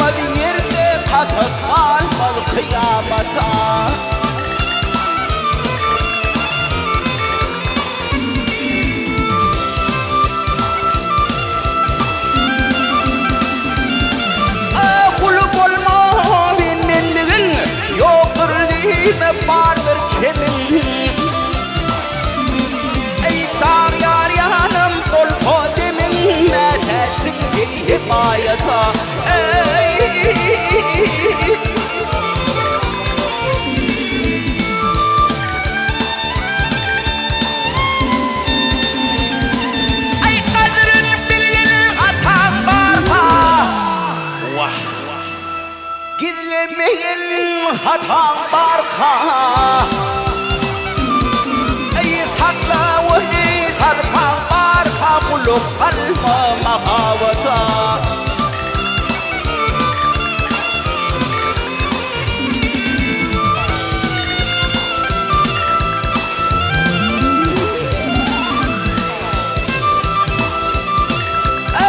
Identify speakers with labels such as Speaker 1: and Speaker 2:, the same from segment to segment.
Speaker 1: kalmadı yerde, katı kalmadı kıyamata. Kulüp olma bilmenligin, yoktur deyme vardır kemin. Ey dağ yar yanım kol kodemin, meteştin beni himayata. Ey kadrin bilgin atan barha, gizlemeyin hatan barka. Ey sakla vahni sarkan barka, kuluk salma mahavata.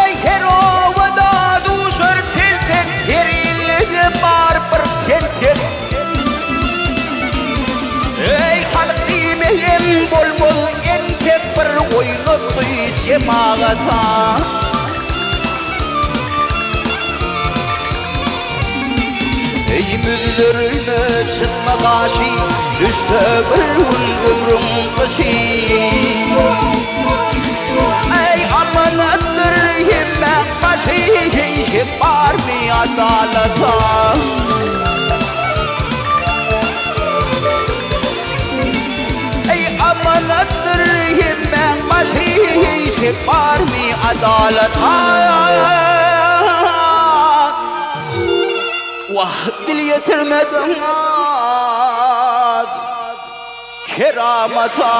Speaker 1: Ey hero vada duşur tiltek, herille bar bir tentek. Ey halk demeyim bolmol entek, bir oynatı cemağata. Ey müdürüne çıkma karşı, düştü bir ömrüm başı. Ey amanattır himmet başı, hiç var mı adalata? Ey amanattır himmet başı, hiç var mı adalata? Vah dil yetirmeden keramata.